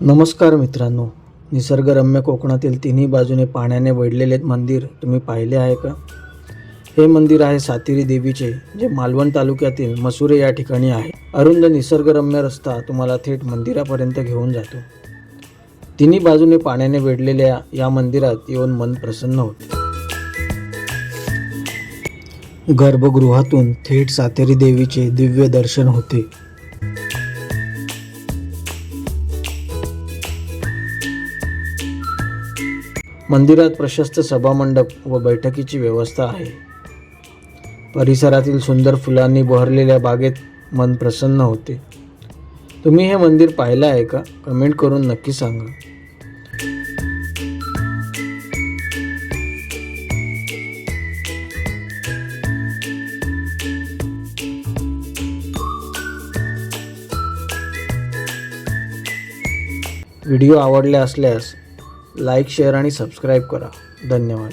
नमस्कार मित्रांनो, निसर्गरम्य कोकणातील तिन्ही बाजूने पाण्याने वेढलेले मंदिर तुम्ही पाहिले आहे का? हे मंदिर आहे सातेरी देवीचे, जे मालवण तालुक्यातील मसुरे या ठिकाणी आहे. अरुंद निसर्गरम्य रस्ता तुम्हाला थेट मंदिरापर्यंत घेऊन जातो. तिन्ही बाजूने पाण्याने वेढलेल्या या मंदिरात येऊन मन प्रसन्न होते. गर्भगृहातून थेट सातेरी देवीचे दिव्य दर्शन होते. मंदिरात प्रशस्त सभामंडप व बैठकीची व्यवस्था आहे. परिसरातील सुंदर फुलांनी बहरलेल्या बागेत मन प्रसन्न होते. तुम्ही हे मंदिर पाहिलं आहे का? कमेंट करून नक्की सांगा. व्हिडिओ आवडले असल्यास लाईक, शेअर आणि सबस्क्राईब करा. धन्यवाद.